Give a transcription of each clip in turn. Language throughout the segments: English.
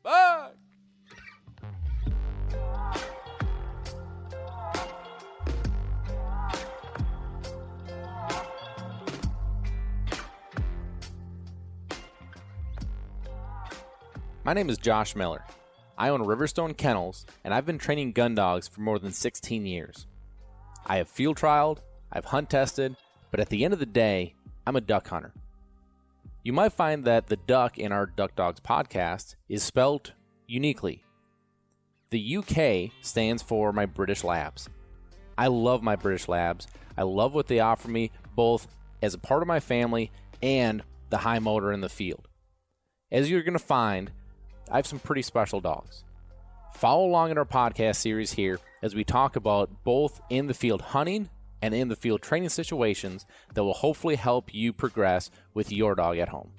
Bye. My name is Josh Miller. I own Riverstone Kennels, and I've been training gun dogs for more than 16 years. I have field trialed, I've hunt tested, but at the end of the day, I'm a duck hunter. You might find that the duck in our Duck Dogs podcast is spelled uniquely. The UK stands for my British Labs. I love my British Labs. I love what they offer me, both as a part of my family and the high motor in the field. As you're going to find, I have some pretty special dogs. Follow along in our podcast series here as we talk about both in the field hunting and in the field training situations that will hopefully help you progress with your dog at home.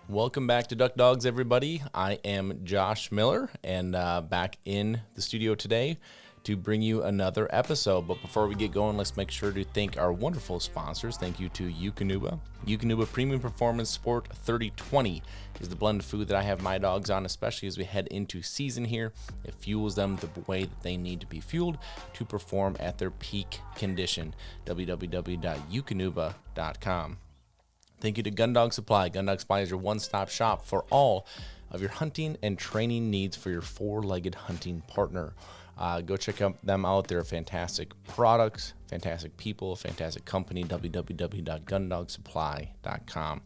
Welcome back to Duck Dogs, everybody. I am Josh Miller, and back in the studio today to bring you another episode. But before we get going, let's make sure to thank our wonderful sponsors. Thank you to Eukanuba. Eukanuba Premium Performance Sport 3020 is the blend of food that I have my dogs on, especially as we head into season here. It fuels them the way that they need to be fueled to perform at their peak condition. www.eukanuba.com. Thank you to Gun Dog Supply. Gun Dog Supply is your one-stop shop for all of your hunting and training needs for your four-legged hunting partner. Go check them out. They're fantastic products, fantastic people, fantastic company, www.gundogsupply.com.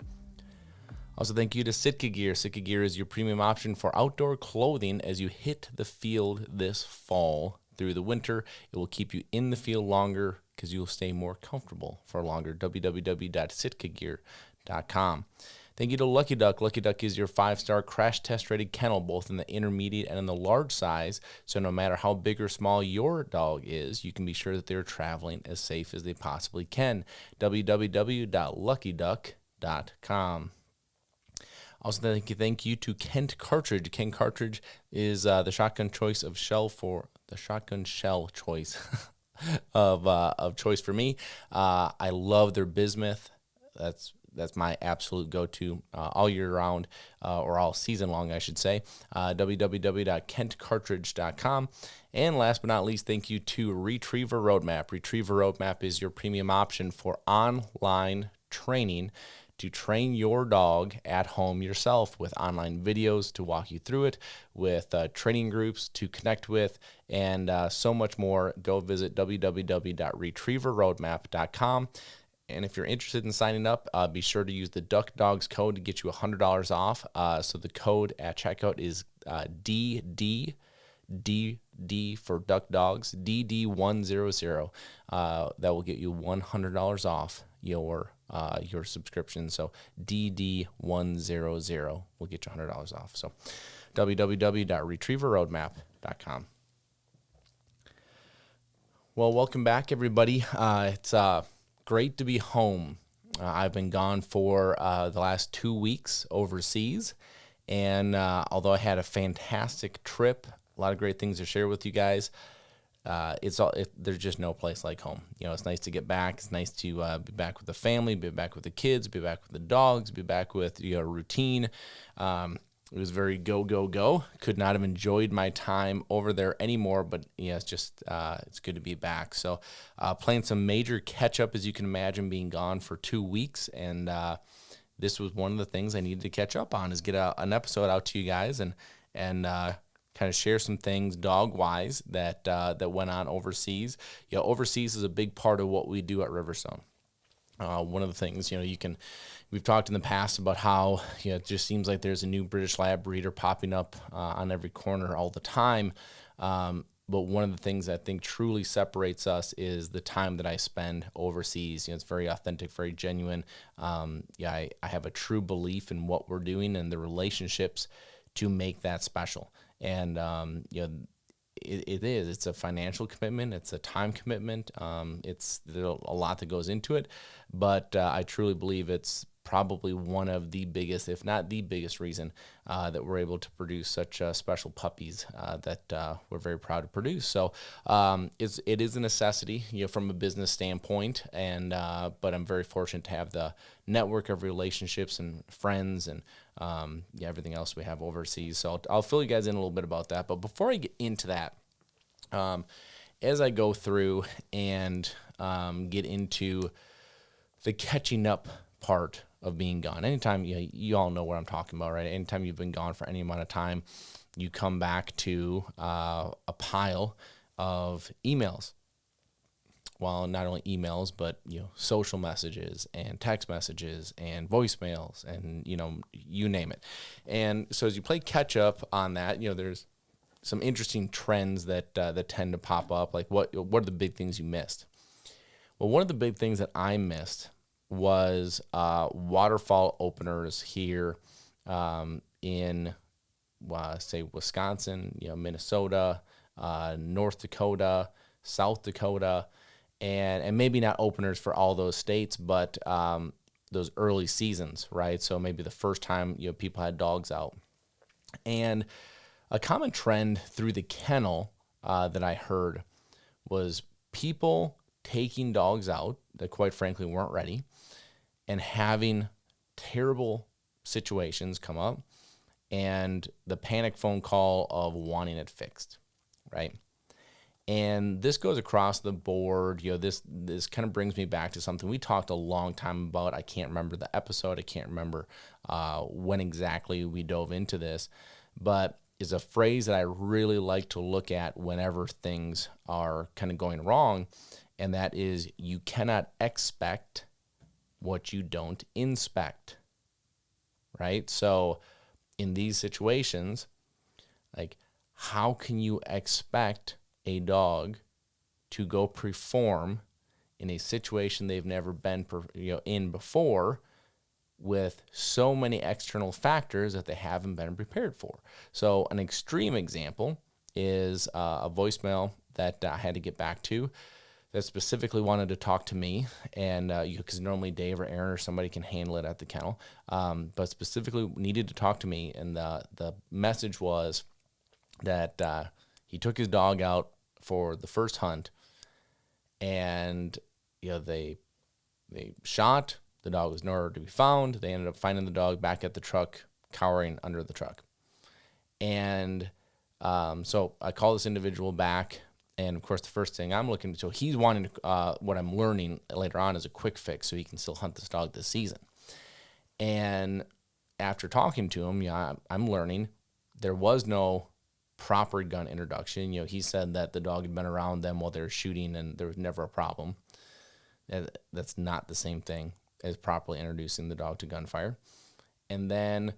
Also, thank you to Sitka Gear. Sitka Gear is your premium option for outdoor clothing as you hit the field this fall. Through the winter, it will keep you in the field longer because you'll stay more comfortable for longer. www.sitkagear.com. Thank you to Lucky Duck. Lucky Duck is your 5-star crash test rated kennel, both in the intermediate and in the large size. So no matter how big or small your dog is, you can be sure that they're traveling as safe as they possibly can. www.luckyduck.com. Also, thank you to Kent Cartridge. Kent Cartridge is the shotgun choice of shell for the shotgun shell choice of choice for me. I love their bismuth. That's my absolute go-to all year round, or all season long, I should say. www.kentcartridge.com. And last but not least, thank you to Retriever Roadmap. Retriever Roadmap is your premium option for online training to train your dog at home yourself, with online videos to walk you through it, with training groups to connect with, and so much more. Go visit www.retrieverroadmap.com. And if you're interested in signing up, be sure to use the Duck Dogs code to get you $100 off. So the code at checkout is DD for Duck Dogs, DD100. That will get you $100 off your subscription. So DD100 will get you $100 off. So www.retrieverroadmap.com. Well, welcome back, everybody. It's great to be home. I've been gone for the last 2 weeks overseas, and although I had a fantastic trip, a lot of great things to share with you guys, there's just no place like home. You know, it's nice to get back. It's nice to be back with the family, be back with the kids, be back with the dogs, be back with routine. It was very go. Could not have enjoyed my time over there anymore, but yeah, it's just it's good to be back. So playing some major catch up, as you can imagine, being gone for 2 weeks, and this was one of the things I needed to catch up on, is get an episode out to you guys and kind of share some things dog wise that went on overseas. You know, overseas is a big part of what we do at Riverstone. One of the things, we've talked in the past about how, it just seems like there's a new British Lab breeder popping up on every corner all the time. But one of the things I think truly separates us is the time that I spend overseas. It's very authentic, very genuine. I have a true belief in what we're doing and the relationships to make that special. And, it's a financial commitment. It's a time commitment. There's a lot that goes into it, but I truly believe it's probably one of the biggest, if not the biggest reason that we're able to produce such special puppies that we're very proud to produce. So it is a necessity, from a business standpoint, and but I'm very fortunate to have the network of relationships and friends and everything else we have overseas. So I'll fill you guys in a little bit about that. But before I get into that, as I go through and get into the catching up part of being gone. Anytime, you all know what I'm talking about, right? Anytime you've been gone for any amount of time, you come back to a pile of emails. Well, not only emails, but social messages and text messages and voicemails and you name it. And so as you play catch up on that, there's some interesting trends that tend to pop up. Like what are the big things you missed? Well, one of the big things that I missed was waterfall openers here in, say, Wisconsin, Minnesota, North Dakota, South Dakota, and maybe not openers for all those states, but those early seasons, right? So maybe the first time people had dogs out. And a common trend through the kennel that I heard was people taking dogs out that quite frankly weren't ready and having terrible situations come up and the panic phone call of wanting it fixed, right? And this goes across the board. This kind of brings me back to something we talked a long time about. I can't remember the episode. I can't remember when exactly we dove into this, but is a phrase that I really like to look at whenever things are kind of going wrong, and that is, you cannot expect what you don't inspect, right? So in these situations, like, how can you expect a dog to go perform in a situation they've never been in before with so many external factors that they haven't been prepared for? So an extreme example is a voicemail that I had to get back to that specifically wanted to talk to me, and because normally Dave or Aaron or somebody can handle it at the kennel, but specifically needed to talk to me, and the message was that he took his dog out for the first hunt, and they shot. The dog was nowhere to be found. They ended up finding the dog back at the truck, cowering under the truck. And so I call this individual back, and of course the first thing I'm looking, so he's wanting to, what I'm learning later on is a quick fix so he can still hunt this dog this season. And after talking to him, I'm learning there was no proper gun introduction. He said that the dog had been around them while they were shooting and there was never a problem. That's not the same thing as properly introducing the dog to gunfire. And then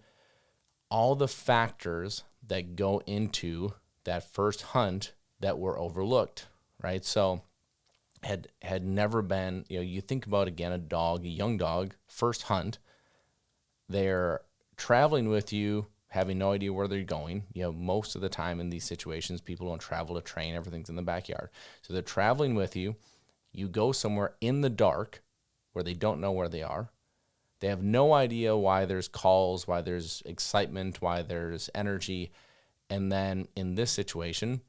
all the factors that go into that first hunt that were overlooked, right? So had never been, you think about, again, a young dog, first hunt, they're traveling with you, having no idea where they're going. Most of the time in these situations, people don't travel to train, everything's in the backyard. So they're traveling with you, you go somewhere in the dark where they don't know where they are. They have no idea why there's calls, why there's excitement, why there's energy. And then in this situation,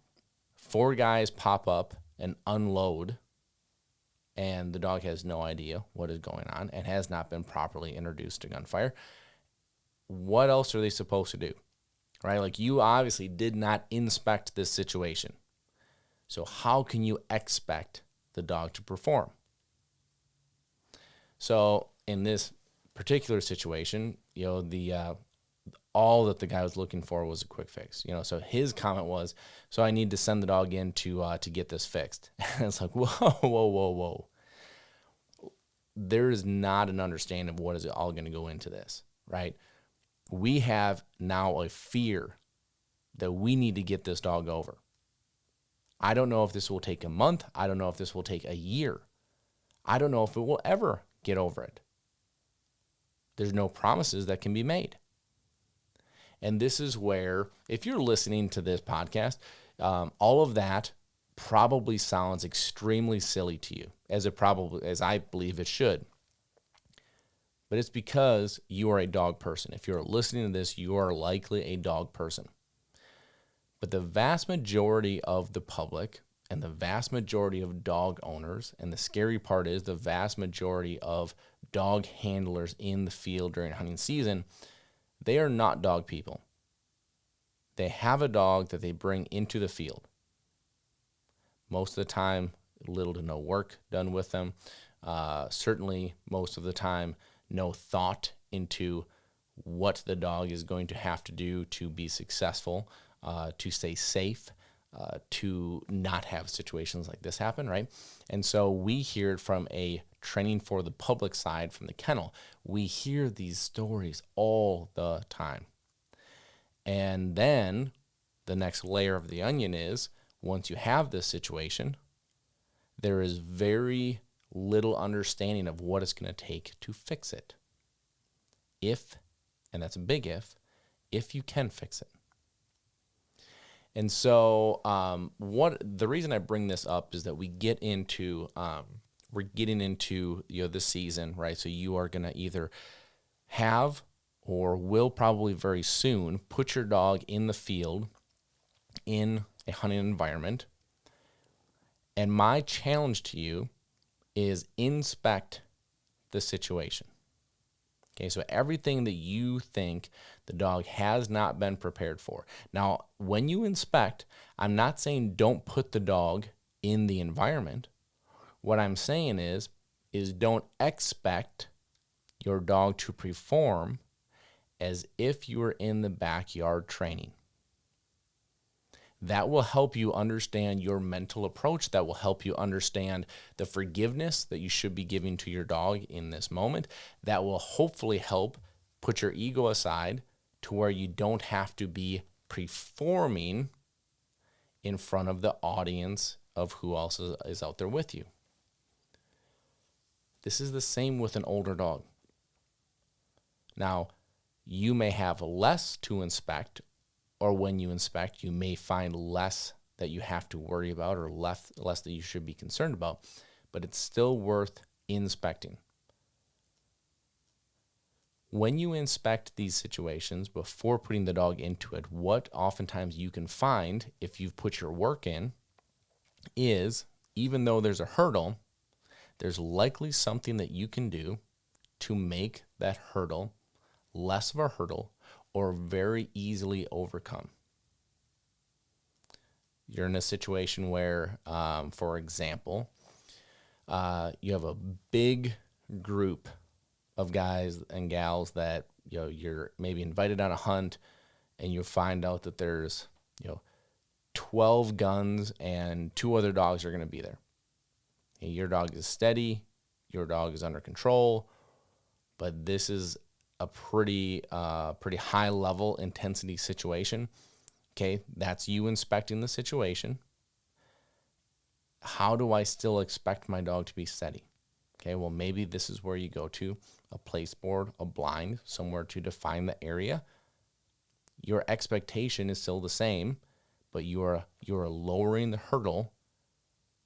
4 guys pop up and unload, and the dog has no idea what is going on and has not been properly introduced to gunfire. What else are they supposed to do, right? Like, you obviously did not inspect this situation. So how can you expect the dog to perform? So in this particular situation, all that the guy was looking for was a quick fix. So his comment was, so I need to send the dog in to get this fixed. And it's like, whoa. There is not an understanding of what is all going to go into this, right? We have now a fear that we need to get this dog over. I don't know if this will take a month. I don't know if this will take a year. I don't know if it will ever get over it. There's no promises that can be made. And this is where, if you're listening to this podcast, all of that probably sounds extremely silly to you, as I believe it should. but it's because you are a dog person. If you're listening to this, you are likely a dog person. But the vast majority of the public and the vast majority of dog owners, and the scary part is the vast majority of dog handlers in the field during hunting season, they are not dog people. They have a dog that they bring into the field. Most of the time, little to no work done with them. Certainly, most of the time, no thought into what the dog is going to have to do to be successful, to stay safe, to not have situations like this happen, right? And so we hear it from a training for the public side from the kennel. We hear these stories all the time. And then the next layer of the onion is, once you have this situation, there is very little understanding of what it's going to take to fix it. If, and that's a big if you can fix it. And so the reason I bring this up is that we get into, we're getting into, this season, right? So you are going to either have or will probably very soon put your dog in the field in a hunting environment. And my challenge to you is inspect the situation. Okay, so everything that you think the dog has not been prepared for. Now, when you inspect, I'm not saying don't put the dog in the environment. What I'm saying is don't expect your dog to perform as if you were in the backyard training. That will help you understand your mental approach. That will help you understand the forgiveness that you should be giving to your dog in this moment. That will hopefully help put your ego aside to where you don't have to be performing in front of the audience of who else is out there with you. This is the same with an older dog. Now, you may have less to inspect, or when you inspect, you may find less that you have to worry about or less that you should be concerned about, but it's still worth inspecting. When you inspect these situations before putting the dog into it, what oftentimes you can find if you've put your work in is, even though there's a hurdle, there's likely something that you can do to make that hurdle less of a hurdle or very easily overcome. You're in a situation where, for example, you have a big group of guys and gals that you're maybe invited on a hunt, and you find out that there's 12 guns and 2 other dogs are going to be there. And your dog is steady, your dog is under control, but this is a pretty high level intensity situation. Okay, that's you inspecting the situation. How do I still expect my dog to be steady? Okay, well, maybe this is where you go to a place board, a blind, somewhere to define the area. Your expectation is still the same, but you're lowering the hurdle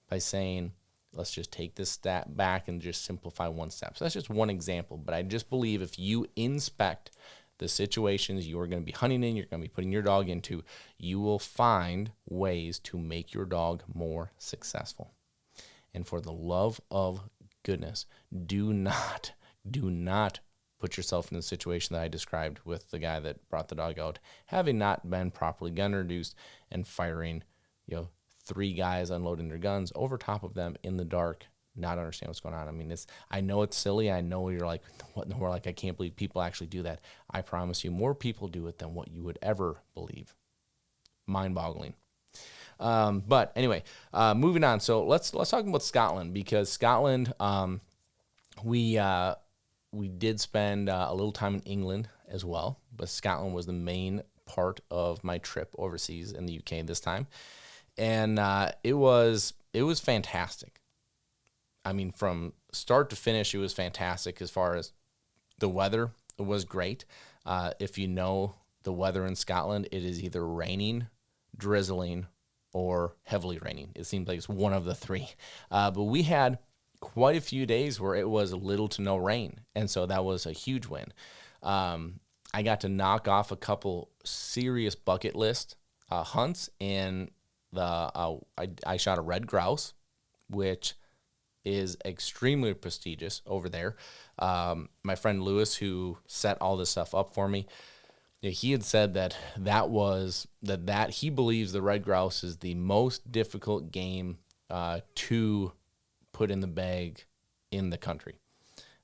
by saying, let's just take this step back and just simplify one step. So that's just one example, but I just believe if you inspect the situations you are going to be hunting in, you're going to be putting your dog into, you will find ways to make your dog more successful. And for the love of goodness, do not put yourself in the situation that I described with the guy that brought the dog out, having not been properly gun introduced and firing, 3 guys unloading their guns over top of them in the dark, not understand what's going on. I mean, I know it's silly. I know you're like, what in the world? Like, I can't believe people actually do that. I promise you, more people do it than what you would ever believe. Mind-boggling. But anyway, moving on. So let's talk about Scotland, because Scotland, we did spend a little time in England as well, but Scotland was the main part of my trip overseas in the UK this time. And it was fantastic. I mean, from start to finish, it was fantastic. As far as the weather, it was great. If you know the weather in Scotland, it is either raining, drizzling, or heavily raining. It seems like it's one of the 3. But we had quite a few days where it was little to no rain, and so that was a huge win. I got to knock off a couple serious bucket list hunts, and I shot a red grouse, which is extremely prestigious over there. My friend Lewis, who set all this stuff up for me, yeah, he had said that he believes the red grouse is the most difficult game to put in the bag in the country.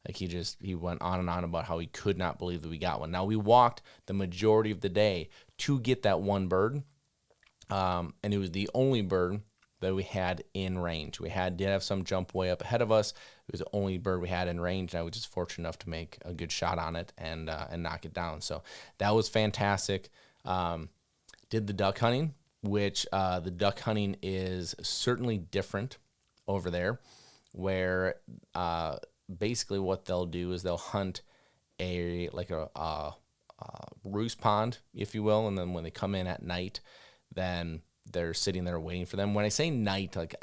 Like he went on and on about how he could not believe that we got one. Now we walked the majority of the day to get that one bird, and it was the only bird that we had in range. Did have some jump way up ahead of us. It was the only bird we had in range, and I was just fortunate enough to make a good shot on it and knock it down. So that was fantastic. Did the duck hunting, which the duck hunting is certainly different over there, where basically what they'll do is they'll hunt a roost pond, if you will, and then when they come in at night, then they're sitting there waiting for them. When I say night, like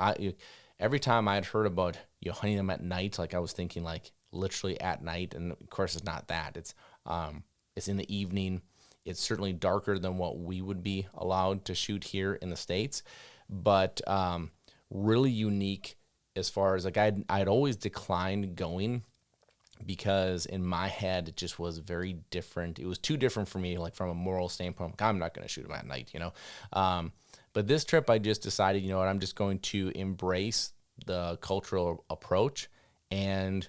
every time I'd heard about hunting them at night, like I was thinking like literally at night, and of course it's not that. It's in the evening. It's certainly darker than what we would be allowed to shoot here in the States, but really unique as far as like I'd always declined going because in my head it just was very different. It was too different for me, like from a moral standpoint. Like, I'm not going to shoot them at night, But this trip, I just decided, you know what, I'm just going to embrace the cultural approach and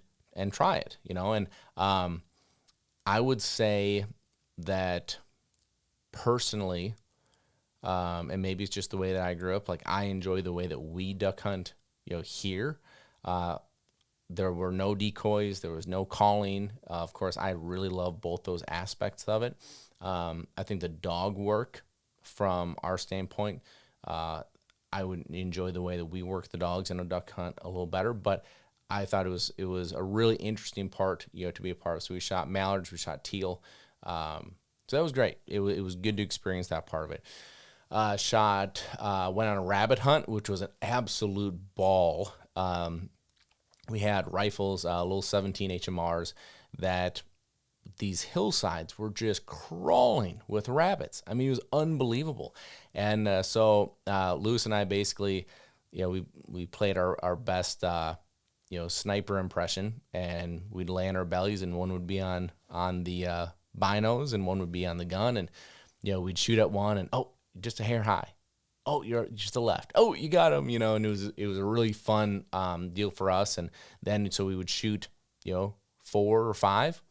try it, And I would say that personally, and maybe it's just the way that I grew up, like I enjoy the way that we duck hunt, here. There were no decoys. There was no calling. Of course, I really love both those aspects of it. I think the dog work, from our standpoint, I would enjoy the way that we work the dogs in a duck hunt a little better. But I thought it was a really interesting part, to be a part of. So we shot mallards, we shot teal. So that was great. It was good to experience that part of it. Went on a rabbit hunt, which was an absolute ball. We had rifles, little 17 HMRs, that these hillsides were just crawling with rabbits. I mean, it was unbelievable. And so Lewis and I basically, we played our best, sniper impression, and we'd lay on our bellies, and one would be on the binos, and one would be on the gun, and we'd shoot at one, and just a hair high. Oh, you're just a left. Oh, you got him, and it was a really fun deal for us. And then so we would shoot, 4 or 5,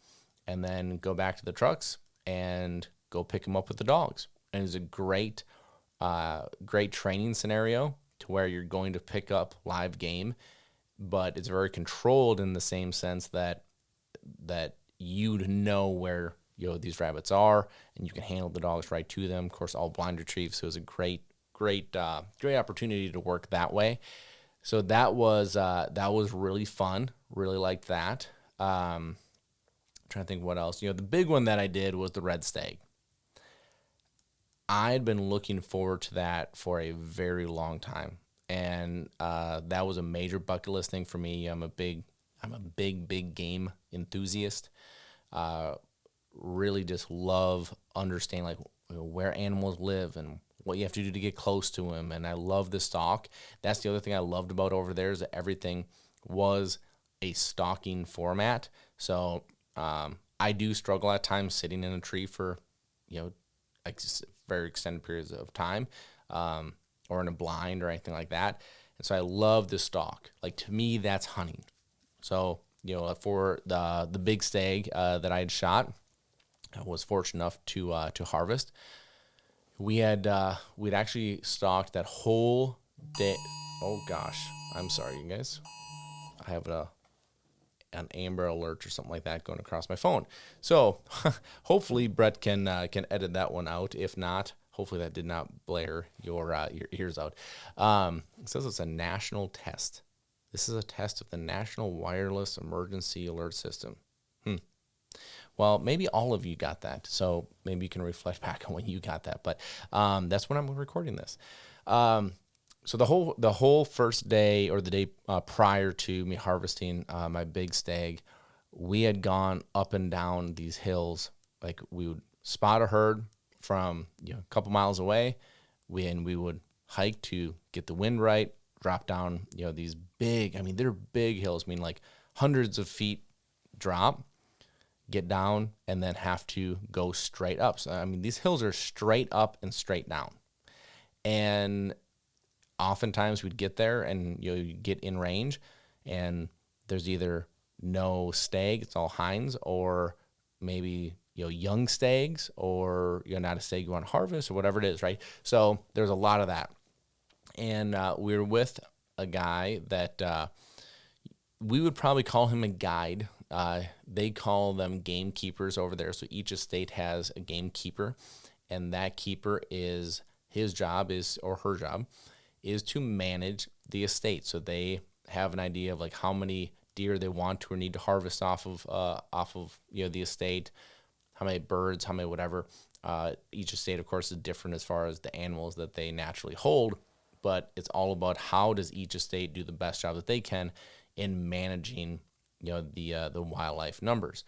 and then go back to the trucks and go pick them up with the dogs. And it was a great training scenario to where you're going to pick up live game, but it's very controlled in the same sense that you'd know where these rabbits are, and you can handle the dogs right to them. Of course, all blind retrieve, so it was a great opportunity to work that way. So that was really fun. Really liked that. Trying to think what else. The big one that I did was the red stag. I'd been looking forward to that for a very long time, and that was a major bucket list thing for me. I'm a big game enthusiast. Really just love understanding like where animals live and what you have to do to get close to them. And I love the stalk. That's the other thing I loved about over there, is that everything was a stalking format. So I do struggle at times sitting in a tree for, very extended periods of time, or in a blind or anything like that. And so I love the stalk. Like, to me, that's hunting. So, for the big stag that I had shot, I was fortunate enough to harvest. We'd actually stalked that whole day. Oh gosh, I'm sorry, you guys. I have an Amber Alert or something like that going across my phone. So hopefully Brett can edit that one out. If not, hopefully that did not blare your ears out. It says it's a national test. This is a test of the National Wireless Emergency Alert System. Well, maybe all of you got that, so maybe you can reflect back on when you got that. But that's when I'm recording this. So the whole first day, or the day prior to me harvesting my big stag, we had gone up and down these hills. Like, we would spot a herd from a couple miles away. We would hike to get the wind right, drop down these big. I mean, they're big hills. I mean, like hundreds of feet drop, get down, and then have to go straight up. So I mean, these hills are straight up and straight down, and oftentimes we'd get there and you get in range, and there's either no stag, it's all hinds, or maybe young stags, or not a stag you want to harvest, or whatever it is, right? So there's a lot of that. And we were with a guy that we would probably call him a guide. They call them gamekeepers over there. So each estate has a gamekeeper, and that keeper is his job is, or her job is, to manage the estate. So they have an idea of like how many deer they want to or need to harvest off of the estate, how many birds, how many whatever. Each estate, of course, is different as far as the animals that they naturally hold, but it's all about how does each estate do the best job that they can in managing the wildlife numbers.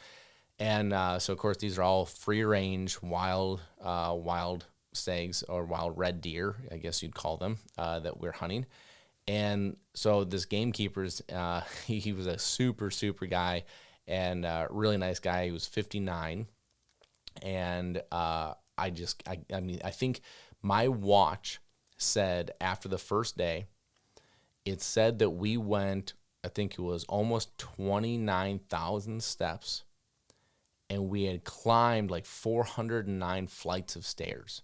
And so, of course, these are all free range wild stags, or wild red deer, I guess you'd call them, that we're hunting. And so this gamekeeper's he was a super guy, and really nice guy. He was 59, and I mean, I think my watch said after the first day, it said that we went, I think it was almost 29,000 steps, and we had climbed like 409 flights of stairs.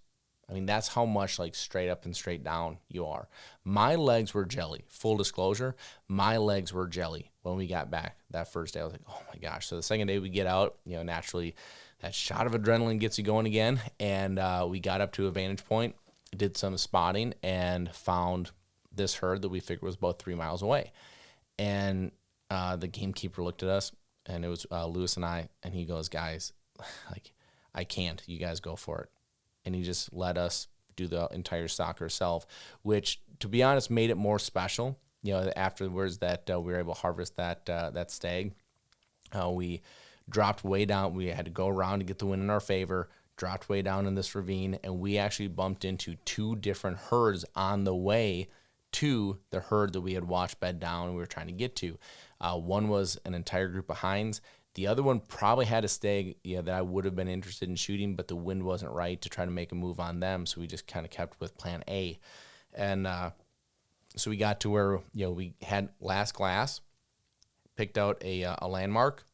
I mean, that's how much like straight up and straight down you are. My legs were jelly. Full disclosure, my legs were jelly when we got back that first day. I was like, oh my gosh. So the second day we get out, naturally that shot of adrenaline gets you going again. And we got up to a vantage point, did some spotting, and found this herd that we figured was about 3 miles away. And the gamekeeper looked at us, and it was Lewis and I, and he goes, guys, like, I can't. You guys go for it. And he just let us do the entire stalk ourselves, which, to be honest, made it more special. Afterwards that we were able to harvest that stag. We dropped way down. We had to go around to get the wind in our favor, dropped way down in this ravine, and we actually bumped into 2 different herds on the way to the herd that we had watched bed down and we were trying to get to. One was an entire group of hinds. The other one probably had a stag that I would have been interested in shooting, but the wind wasn't right to try to make a move on them, so we just kind of kept with plan A. And so we got to where we had last glass, picked out a landmark,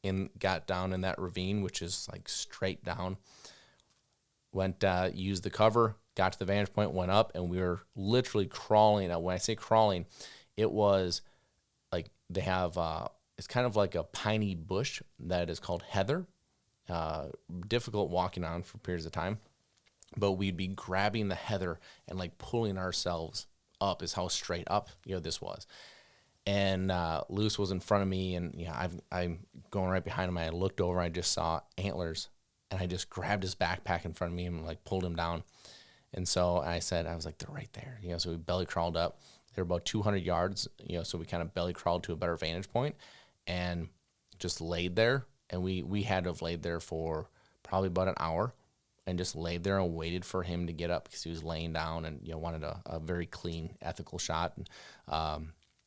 and got down in that ravine, which is like straight down. Went, used the cover, got to the vantage point, went up, and we were literally crawling. When I say crawling, it was like they have it's kind of like a piney bush that is called heather. Difficult walking on for periods of time, but we'd be grabbing the heather and like pulling ourselves up, is how straight up this was. And Luce was in front of me, and I'm going right behind him. I looked over, I just saw antlers, and I just grabbed his backpack in front of me and like pulled him down. And so I was like, they're right there. So we belly crawled up. They're about 200 yards, so we kind of belly crawled to a better vantage point and just laid there. And we had to have laid there for probably about an hour and just laid there and waited for him to get up, because he was laying down and, wanted a very clean, ethical shot. And,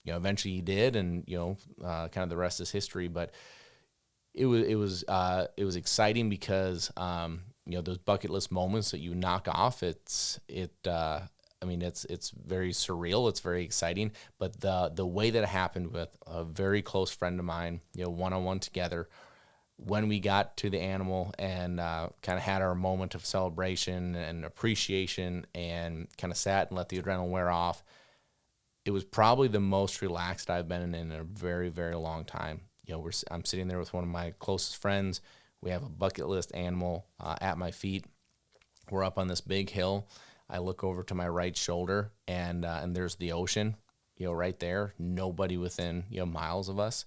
eventually he did, and, kind of the rest is history. But it was exciting because, those bucket list moments that you knock off, it's very surreal. It's very exciting. But the way that it happened with a very close friend of mine, one-on-one together, when we got to the animal and kind of had our moment of celebration and appreciation and kind of sat and let the adrenaline wear off, it was probably the most relaxed I've been in a very, very long time. I'm sitting there with one of my closest friends. We have a bucket list animal at my feet. We're up on this big hill. I look over to my right shoulder, and there's the ocean, right there. Nobody within miles of us,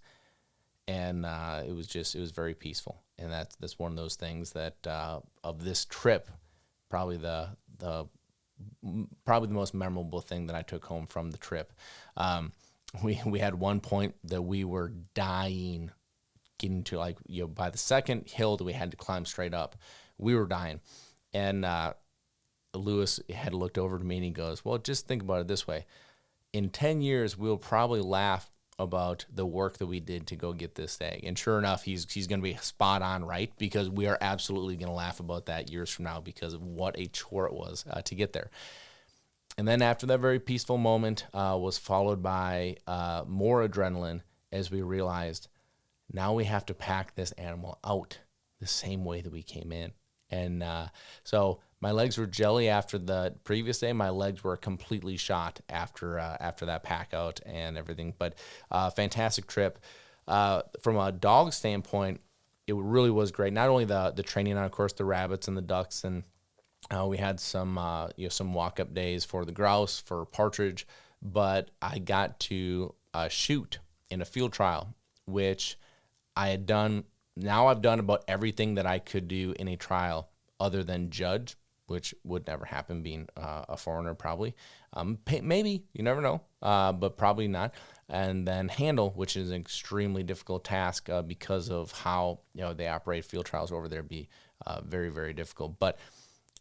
and it was very peaceful. And that's one of those things that of this trip, probably the probably the most memorable thing that I took home from the trip. We had one point that we were dying getting to, like, by the second hill that we had to climb straight up, we were dying. And Lewis had looked over to me and he goes, well, just think about it this way. In 10 years, we'll probably laugh about the work that we did to go get this thing. And sure enough, he's going to be spot on, right? Because we are absolutely going to laugh about that years from now because of what a chore it was to get there. And then after that very peaceful moment was followed by more adrenaline as we realized now we have to pack this animal out the same way that we came in. And so my legs were jelly after the previous day. My legs were completely shot after that pack out and everything. But fantastic trip. From a dog standpoint, it really was great. Not only the training on, of course, the rabbits and the ducks, and we had some walk-up days for the grouse, for partridge, but I got to shoot in a field trial, which I had done. Now I've done about everything that I could do in a trial other than judge, which would never happen being a foreigner probably. Maybe, you never know, but probably not. And then handle, which is an extremely difficult task because of how they operate field trials over there, be very, very difficult. But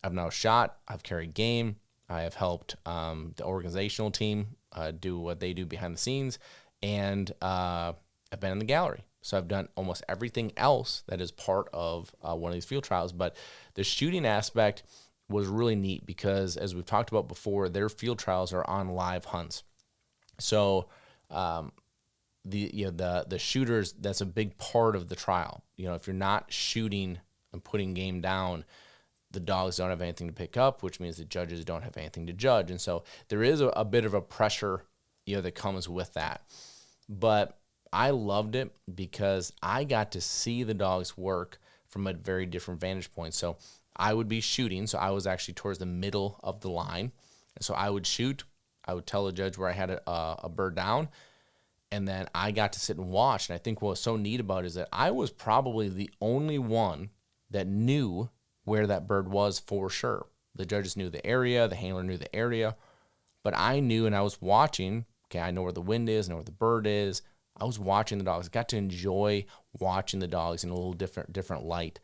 I've now shot, I've carried game, I have helped the organizational team do what they do behind the scenes, and I've been in the gallery. So I've done almost everything else that is part of one of these field trials. But the shooting aspect was really neat because, as we've talked about before, their field trials are on live hunts. So the shooters, that's a big part of the trial. If you're not shooting and putting game down, the dogs don't have anything to pick up, which means the judges don't have anything to judge. And so there is a bit of a pressure that comes with that. But I loved it because I got to see the dogs work from a very different vantage point. So I would be shooting, so I was actually towards the middle of the line. And so I would shoot, I would tell the judge where I had a bird down, and then I got to sit and watch. And I think what was so neat about it is that I was probably the only one that knew where that bird was for sure. The judges knew the area, the handler knew the area, but I knew, and I was watching. Okay, I know where the wind is, I know where the bird is. I was watching the dogs. I got to enjoy watching the dogs in a little different light.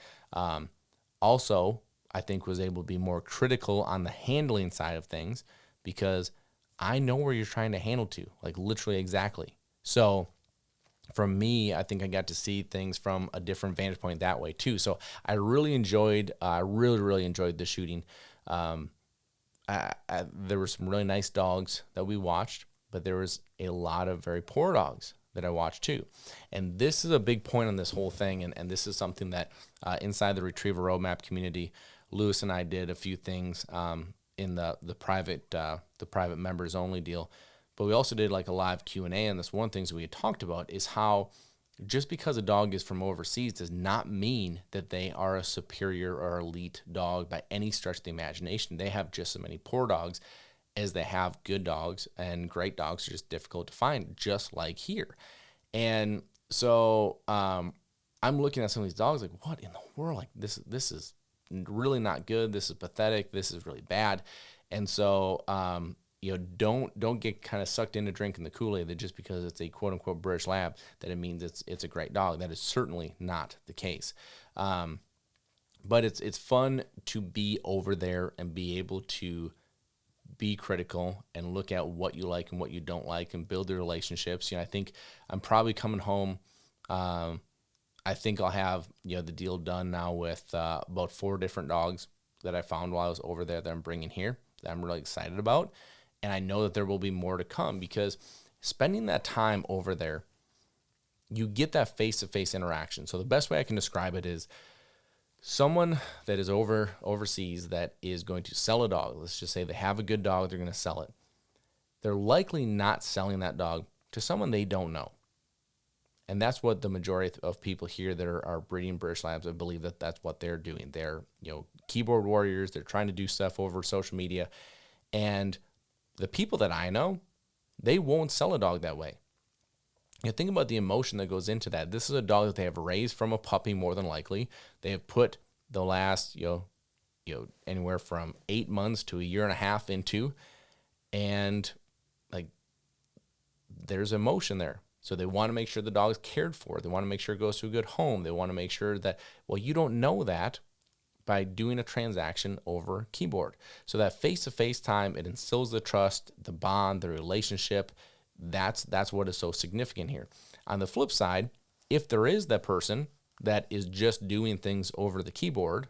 Also, I think was able to be more critical on the handling side of things because I know where you're trying to handle to, like literally exactly. So for me, I think I got to see things from a different vantage point that way too. So I really enjoyed the shooting. There were some really nice dogs that we watched, but there was a lot of very poor dogs that I watched too. And this is a big point on this whole thing, and this is something that inside the Retriever Roadmap community, Lewis and I did a few things in the private members only deal, but we also did like a live Q&A, and this one of the things we had talked about is how just because a dog is from overseas does not mean that they are a superior or elite dog by any stretch of the imagination. They have just as many poor dogs as they have good dogs, and great dogs are just difficult to find, just like here. And so I'm looking at some of these dogs like, what in the world? Like this is really not good. This is pathetic. This is really bad. And so don't get kind of sucked into drinking the Kool-Aid that just because it's a quote unquote British Lab that it means it's a great dog. That is certainly not the case. But it's fun to be over there and be able to be critical and look at what you like and what you don't like and build the relationships. I think I'm probably coming home. I think I'll have the deal done now with about 4 different dogs that I found while I was over there that I'm bringing here that I'm really excited about. And I know that there will be more to come because spending that time over there, you get that face-to-face interaction. So the best way I can describe it is someone that is overseas that is going to sell a dog. Let's just say they have a good dog, they're going to sell it. They're likely not selling that dog to someone they don't know. And that's what the majority of people here that are breeding British Labs, I believe that that's what they're doing. They're keyboard warriors. They're trying to do stuff over social media. And the people that I know, they won't sell a dog that way. Think about the emotion that goes into that. This is a dog that they have raised from a puppy more than likely. They have put the last, anywhere from 8 months to a year and a half into, and like there's emotion there. So they want to make sure the dog's cared for. They want to make sure it goes to a good home. They want to make sure that, well, you don't know that by doing a transaction over keyboard. So that face-to-face time, it instills the trust, the bond, the relationship. That's what is so significant here. On the flip side, if there is that person that is just doing things over the keyboard,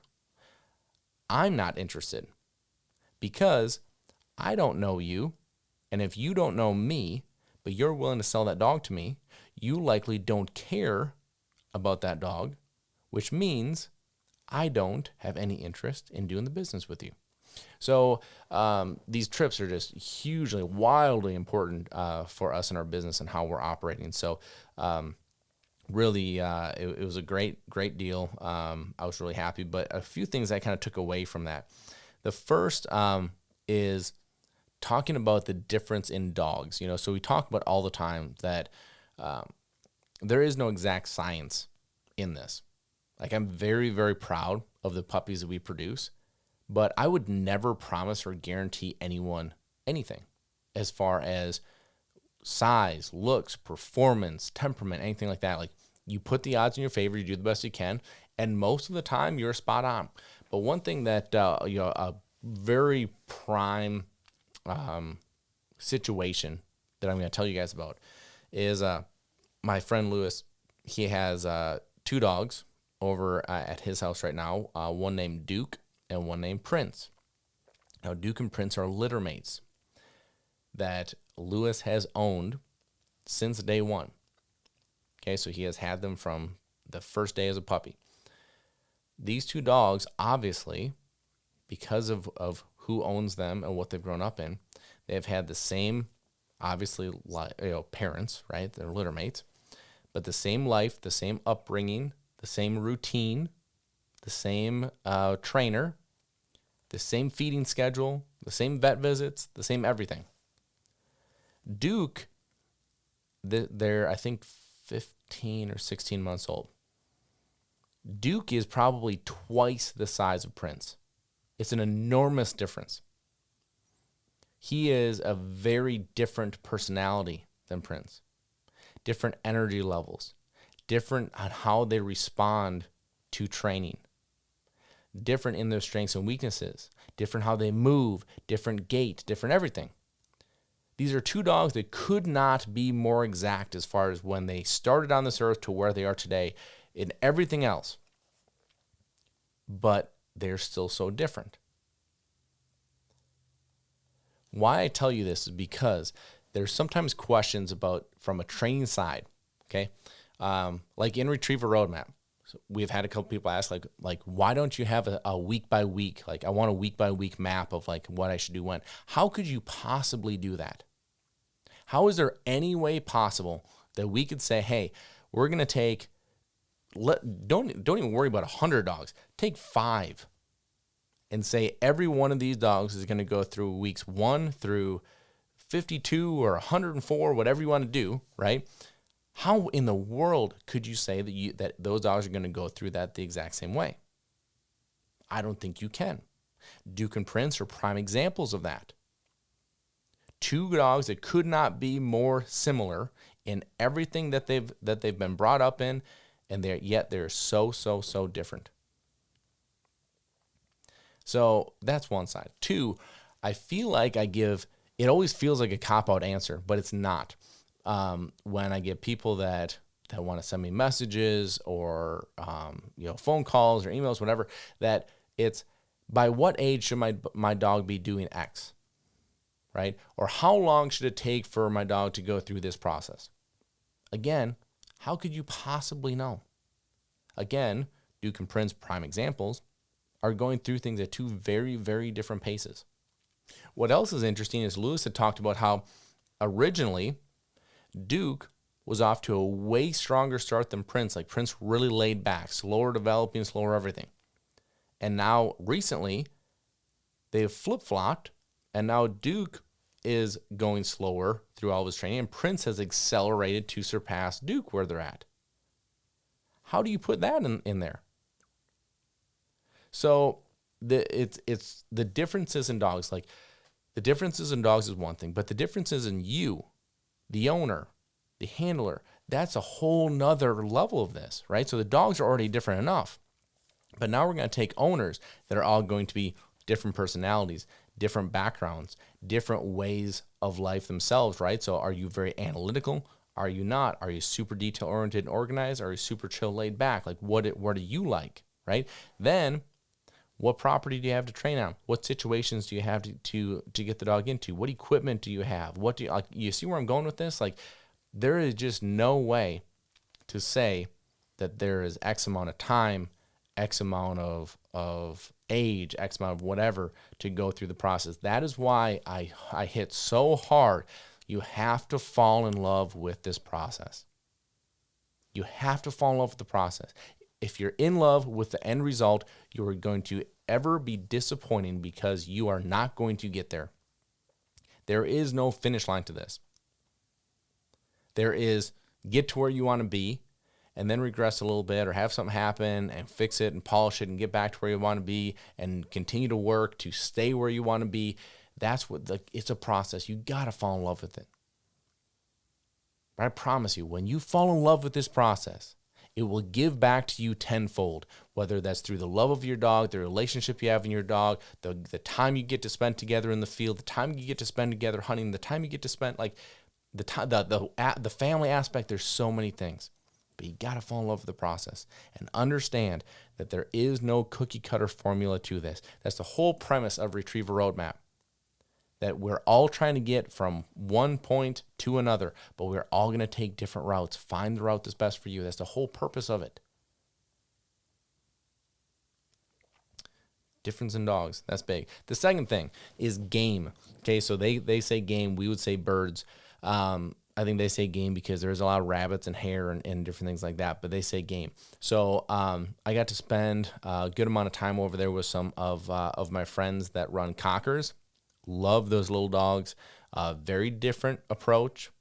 I'm not interested because I don't know you. And if you don't know me, but you're willing to sell that dog to me, you likely don't care about that dog, which means I don't have any interest in doing the business with you. So these trips are just hugely, wildly important for us in our business and how we're operating. So really, it was a great deal. I was really happy, but a few things I kind of took away from that. The first is talking about the difference in dogs. So we talk about all the time that there is no exact science in this. Like, I'm very, very proud of the puppies that we produce, but I would never promise or guarantee anyone anything as far as size, looks, performance, temperament, anything like that. Like, you put the odds in your favor, you do the best you can, and most of the time you're spot on. But one thing that a very prime situation that I'm going to tell you guys about is my friend Lewis. He has 2 dogs over at his house right now, one named Duke and one named Prince. Now, Duke and Prince are litter mates that Lewis has owned since day one. Okay, so he has had them from the first day as a puppy. These 2 dogs, obviously, because of who owns them and what they've grown up in, they have had the same, obviously, parents, right? They're litter mates, but the same life, the same upbringing, the same routine, the same trainer, the same feeding schedule, the same vet visits, the same everything. Duke, they're, I think, 15 or 16 months old. Duke is probably twice the size of Prince. It's an enormous difference. He is a very different personality than Prince. Different energy levels. Different on how they respond to training. Different in their strengths and weaknesses. Different how they move. Different gait. Different everything. These are 2 dogs that could not be more exact as far as when they started on this earth to where they are today in everything else. But they're still so different. Why I tell you this is because there's sometimes questions about from a training side, okay? Like in Retriever Roadmap, so we've had a couple people ask like why don't you have a week by week? Like, I want a week by week map of like what I should do when. How could you possibly do that? How is there any way possible that we could say, hey, we're going to take, don't even worry about 100 dogs. Take 5 and say every one of these dogs is going to go through weeks 1 through 52 or 104, whatever you want to do, right? How in the world could you say that those dogs are going to go through that the exact same way? I don't think you can. Duke and Prince are prime examples of that. 2 dogs that could not be more similar in everything that they've been brought up in, and they're so different. So that's one side. 2, I feel like it always feels like a cop-out answer, but it's not. When I get people that want to send me messages or phone calls or emails, whatever, that it's by what age should my dog be doing X, right? Or how long should it take for my dog to go through this process? Again, how could you possibly know? Again, Duke and Prince, prime examples, are going through things at 2 very, very different paces. What else is interesting is Lewis had talked about how originally Duke was off to a way stronger start than Prince. Like, Prince really laid back, slower developing, slower everything. And now recently they've flip-flopped, and now Duke is going slower through all of his training, and Prince has accelerated to surpass Duke where they're at. How do you put that in there? So it's the differences in dogs. Like the differences in dogs is one thing, but the differences in you, the owner, the handler, that's a whole nother level of this, right? So the dogs are already different enough. But now we're going to take owners that are all going to be different personalities, different backgrounds, different ways of life themselves, right? So are you very analytical? Are you not? Are you super detail-oriented and organized? Are you super chill, laid back? Like what do you like, right? Then what property do you have to train on? What situations do you have to get the dog into? What equipment do you have? What do you like? You see where I'm going with this? Like there is just no way to say that there is X amount of time, X amount of age, X amount of whatever to go through the process. That is why I hit so hard. You have to fall in love with this process. You have to fall in love with the process. If you're in love with the end result, you are going to ever be disappointing because you are not going to get there. There is no finish line to this. There is get to where you want to be and then regress a little bit or have something happen and fix it and polish it and get back to where you want to be and continue to work to stay where you want to be. That's what it's a process. You got to fall in love with it. But I promise you, when you fall in love with this process, it will give back to you tenfold, whether that's through the love of your dog, the relationship you have in your dog, the time you get to spend together in the field, the time you get to spend together hunting, the time you get to spend, like the family aspect. There's so many things. But you got to fall in love with the process and understand that there is no cookie cutter formula to this. That's the whole premise of Retriever Roadmap, that we're all trying to get from one point to another, but we're all going to take different routes. Find the route that's best for you. That's the whole purpose of it. Difference in dogs, that's big. The second thing is game. Okay, so they say game, we would say birds. I think they say game because there's a lot of rabbits and hare and different things like that, but they say game. So I got to spend a good amount of time over there with some of my friends that run cockers. Love those little dogs. Very different approach,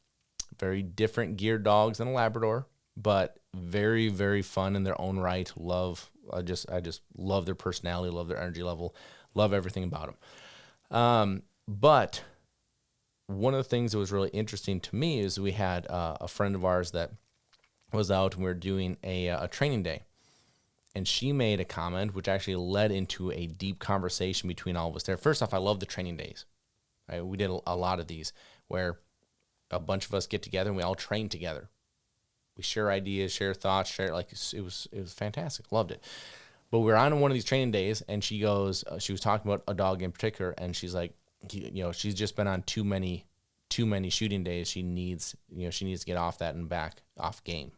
very different geared dogs than a Labrador, but very, very fun in their own right. I just love their personality, love their energy level, love everything about them. But one of the things that was really interesting to me is we had a friend of ours that was out and we were doing a training day. And she made a comment which actually led into a deep conversation between all of us there. First off, I love the training days. Right? We did a lot of these where a bunch of us get together and we all train together. We share ideas, share thoughts, it was fantastic. Loved it. But we were on one of these training days and she goes, she was talking about a dog in particular, and she's like, she's just been on too many shooting days. She needs to get off that and back off game.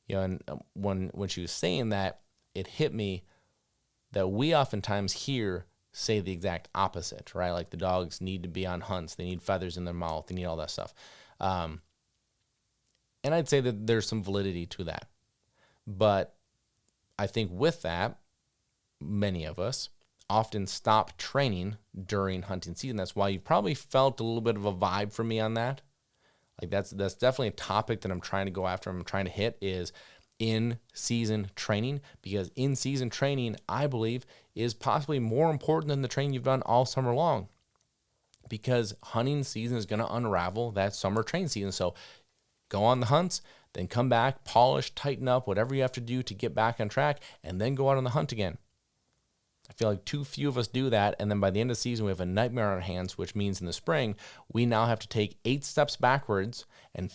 And when she was saying that, it hit me that we oftentimes say the exact opposite, right? Like the dogs need to be on hunts. They need feathers in their mouth. They need all that stuff. And I'd say that there's some validity to that. But I think with that, many of us often stop training during hunting season. That's why you probably felt a little bit of a vibe from me on that. Like that's definitely a topic that I'm trying to go after. I'm trying to hit is in-season training, because in-season training, I believe, is possibly more important than the training you've done all summer long, because hunting season is going to unravel that summer training season. So go on the hunts, then come back, polish, tighten up, whatever you have to do to get back on track, and then go out on the hunt again. I feel like too few of us do that, and then by the end of the season, we have a nightmare on our hands, which means in the spring, we now have to take 8 steps backwards and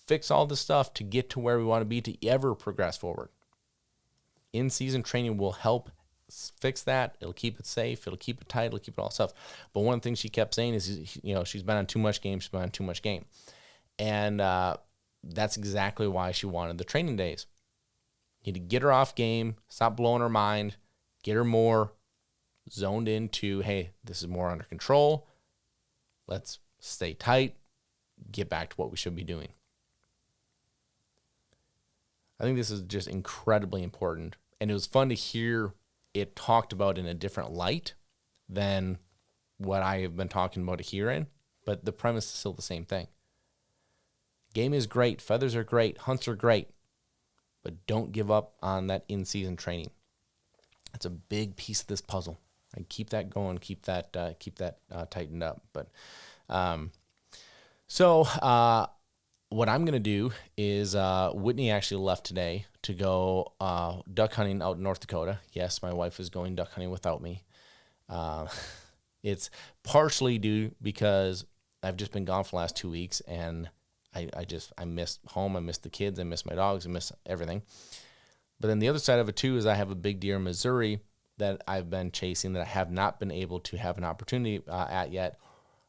fix all this stuff to get to where we want to be to ever progress forward. In-season training will help fix that. It'll keep it safe. It'll keep it tight. It'll keep it all stuff. But one of the things she kept saying is, she's been on too much game. She's been on too much game. And that's exactly why she wanted the training days. You need to get her off game, stop blowing her mind, get her more zoned into, hey, this is more under control. Let's stay tight, get back to what we should be doing. I think this is just incredibly important. And it was fun to hear it talked about in a different light than what I have been talking about here in. But the premise is still the same thing. Game is great. Feathers are great. Hunts are great. But don't give up on that in-season training. It's a big piece of this puzzle. I keep that going, keep that tightened up. But so what I'm going to do is Whitney actually left today to go duck hunting out in North Dakota. Yes, my wife is going duck hunting without me. It's partially due because I've just been gone for the last 2 weeks, and I miss home, I miss the kids, I miss my dogs, I miss everything. But then the other side of it too is I have a big deer in Missouri that I've been chasing that I have not been able to have an opportunity at yet.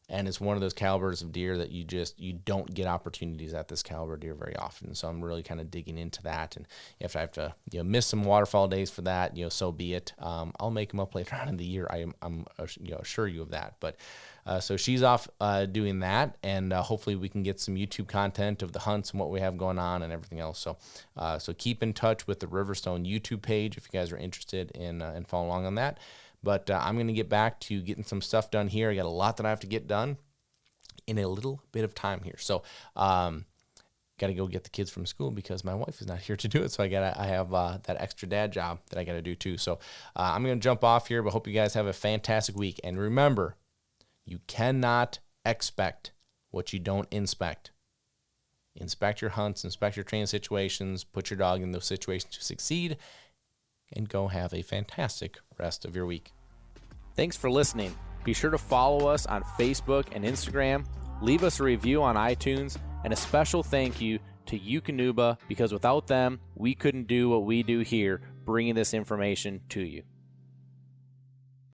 And it's one of those calibers of deer that you don't get opportunities at this caliber of deer very often. So I'm really kind of digging into that. And if I have to miss some waterfall days for that, so be it. I'll make them up later on in the year. I'm assure you of that. But so she's off doing that, and hopefully we can get some YouTube content of the hunts and what we have going on and everything else. So keep in touch with the Riverstone YouTube page if you guys are interested in following along on that. But I'm going to get back to getting some stuff done here. I got a lot that I have to get done in a little bit of time here. So got to go get the kids from school because my wife is not here to do it. So I have that extra dad job that I got to do too. So I'm going to jump off here, but hope you guys have a fantastic week. And remember, you cannot expect what you don't inspect. Inspect your hunts, inspect your training situations, put your dog in those situations to succeed, and go have a fantastic rest of your week. Thanks for listening. Be sure to follow us on Facebook and Instagram, leave us a review on iTunes, and a special thank you to DUK because without them, we couldn't do what we do here, bringing this information to you.